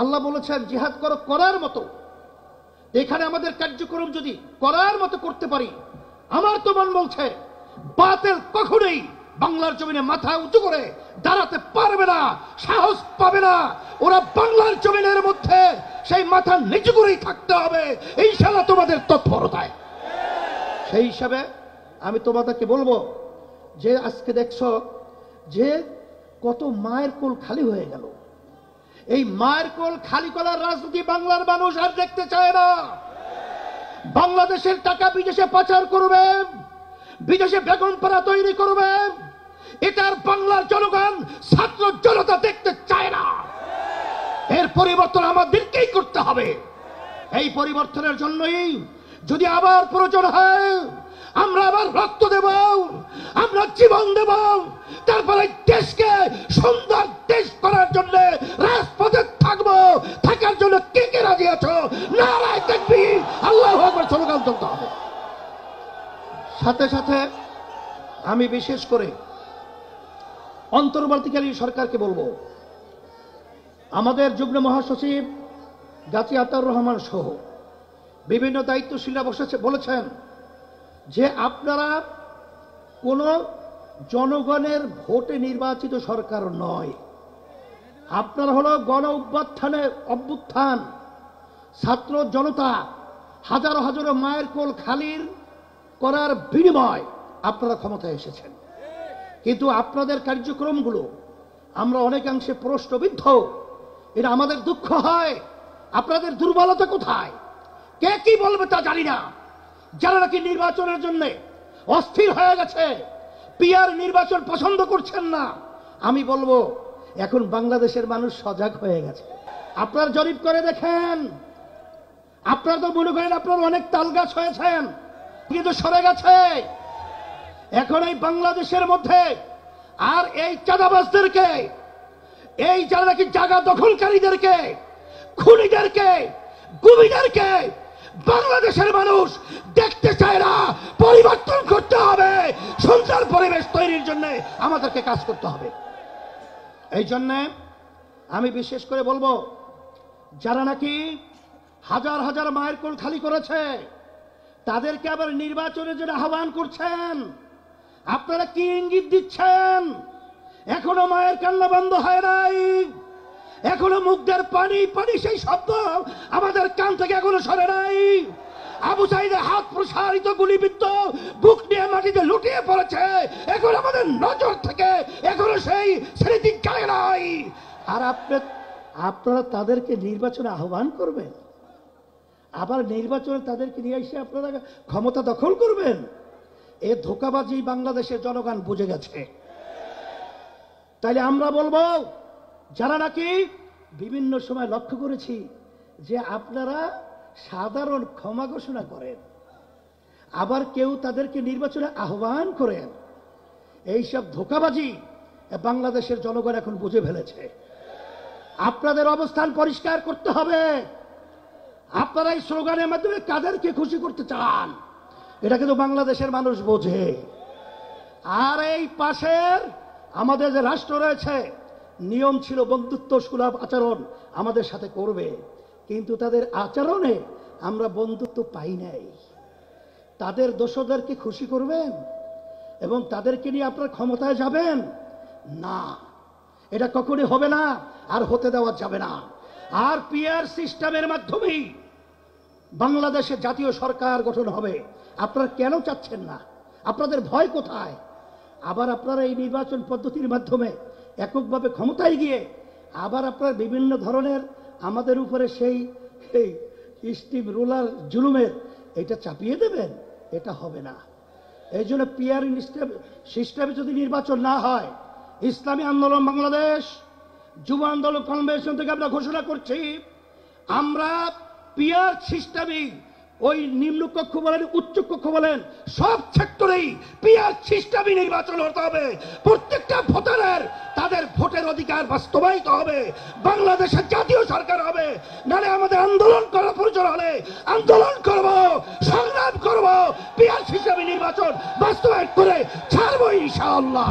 আল্লাহ বলেছেন জিহাদ করো করার মতো। এখানে আমাদের কার্যক্রম যদি করার মতো করতে পারি, আমার তো মন বলছে বাতিল কখনোই বাংলার জমিনে মাথা উঁচু করে দাঁড়াতে পারবে না, সাহস পাবে না। ওরা বাংলার জমিনের মধ্যে সেই মাথা নিচু করেই থাকতে হবে ইনশাআল্লাহ তোমাদের তৎপরতায়। সেই হিসাবে আমি তোমাদেরকে বলবো যে আজকে দেখছো যে কত মায়ের কোল খালি হয়ে গেল। এই মায়ের কোল খালি করার রাজনীতি বাংলার মানুষ আর দেখতে চায় না। বাংলাদেশের টাকা বিদেশে পাচার করবে, বিদেশে বেগমপাড়া তৈরি করবে, এটার বাংলার জনগণ ছাত্র জনতা দেখতে চায় না। এর পরিবর্তন আমাদেরকেই করতে হবে। এই পরিবর্তনের জন্যই যদি আবার প্রয়োজন হয় আমরা আবার রক্ত দেব, আমরা জীবন দেব, তারপরে দেশকে সুন্দর দেশ করার জন্য রাজপথে থাকবো। থাকার জন্য কে কে রাজি আছো? নারায়ে তাকবীর, আল্লাহু আকবার স্লোগান তুলতে হবে। সাথে সাথে আমি বিশেষ করে অন্তর্বর্তীকালীন সরকারকে বলবো, আমাদের যুগ্ম মহাসচিব গাজী আতাউর রহমান সহ বিভিন্ন দায়িত্বশীলরা বলেছেন যে আপনারা কোন জনগণের ভোটে নির্বাচিত সরকার নয়, আপনারা হলো গণ অভ্যুত্থান, ছাত্র জনতা হাজারো হাজারো মায়ের কোল খালির করার বিনিময় আপনারা ক্ষমতায় এসেছেন। কিন্তু আপনাদের কার্যক্রমগুলো আমরা অনেকাংশে প্রশ্নবিদ্ধ। এটা আমাদের দুঃখ হয়। আপনাদের দুর্বলতা কোথায়? কে কি বলবে তা জানি না। যারা নাকি নির্বাচনের জন্য অস্থির হয়ে গেছে, পিআর নির্বাচন পছন্দ করছেন না, আমি বলবো এখন বাংলাদেশের মানুষ সজাগ হয়ে গেছে। আপনারা জরিপ করে দেখেন, আপনারা তো মনে করেন আপনারা অনেক তালগাছ হয়েছেন, কিন্তু সরে গেছে। এখন এই বাংলাদেশের মধ্যে আর এই চাঁদাবাজদেরকে, এই যারা নাকি জায়গা দখলকারীদেরকে, খুনিদেরকে, গুমিদেরকে বাংলাদেশের মানুষ দেখতে চায় না। পরিবর্তন করতে হবে। সুন্দর পরিবেশ তৈরির জন্য আমাদেরকে কাজ করতে হবে। এই জন্য আমি বিশেষ করে বলবো, যারা নাকি হাজার হাজার মায়ের কোল খালি করেছে তাদেরকে আবার নির্বাচনের জন্য আহ্বান করছেন, আপনারা কি ইঙ্গিত দিচ্ছেন? এখনো মায়ের কান্না বন্ধ হয় নাই, এখনো মুখদের পানি পানি সেই শব্দ আমাদের কান থেকে এখনো সরে নাই। আবু সাইদের হাত প্রসারিত গুলিবিদ্ধ, বুক নিয়ে মাটিতে লুটিয়ে পড়েছে, এখন আমাদের নজর থেকে এখনো সেই স্মৃতি গেলে নাই। আর আপনারা তাদেরকে নির্বাচনে আহ্বান করবেন, আবার নির্বাচনে তাদেরকে নিয়ে এসে আপনারা ক্ষমতা দখল করবেন। এ ধোঁকাবাজি বাংলাদেশের জনগণ বুঝে গেছে। তাইলে আমরা বলবো, যারা নাকি বিভিন্ন সময় লক্ষ্য করেছি যে আপনারা সাধারণ ক্ষমা ঘোষণা করেন, আবার কেউ তাদেরকে নির্বাচনে আহ্বান করেন, এইসব ধোঁকাবাজি বাংলাদেশের জনগণ এখন বুঝে ফেলেছে। আপনাদের অবস্থান পরিষ্কার করতে হবে। আপনারা এই স্লোগানের মাধ্যমে কাদেরকে খুশি করতে চান এটা কিন্তু বাংলাদেশের মানুষ বোঝে। আর এই পাশের আমাদের যে রাষ্ট্র রয়েছে, নিয়ম ছিল বন্ধুত্ব সুলভ আচরণ আমাদের সাথে করবে, কিন্তু তাদের আচরণে আমরা বন্ধুত্ব পাই নাই। তাদের দোষদেরকে খুশি করবেন এবং তাদেরকে নিয়ে আপনারা ক্ষমতায় যাবেন না, এটা কখনই হবে না, আর হতে দেওয়া যাবে না। আর পিআর সিস্টেমের মাধ্যমেই বাংলাদেশে জাতীয় সরকার গঠন হবে। আপনারা কেন চাচ্ছেন না? আপনাদের ভয় কোথায়? আবার আপনারা এই নির্বাচন পদ্ধতির মাধ্যমে এককভাবে ক্ষমতায় গিয়ে আবার আপনারা বিভিন্ন ধরনের আমাদের উপরে সেই স্টিম রুলার জুলুমের এটা চাপিয়ে দেবেন, এটা হবে না। এই জন্য পিআর সিস্টেমে যদি নির্বাচন না হয়, ইসলামী আন্দোলন বাংলাদেশ, যুব আন্দোলন কনভেনশন থেকে আমরা ঘোষণা করছি, আমরা পিআর সিস্টেমে ওই নিম্ন কক্ষ বলেন, উচ্চ কক্ষ বলেন, সব সেক্টরেই পিআর সিস্টেমে নির্বাচন হতে হবে। প্রত্যেকটা ভোটারের তাদের ভোটের অধিকার বাস্তবায়িত হবে। বাংলাদেশের জাতীয় সরকার হবে, নাহলে আমাদের আন্দোলন করার প্রয়োজন হলে আন্দোলন করব, সংগ্রাম করব, পিআর সিস্টেমে নির্বাচন বাস্তবায়ন করে ছাড়বো ইনশাআল্লাহ।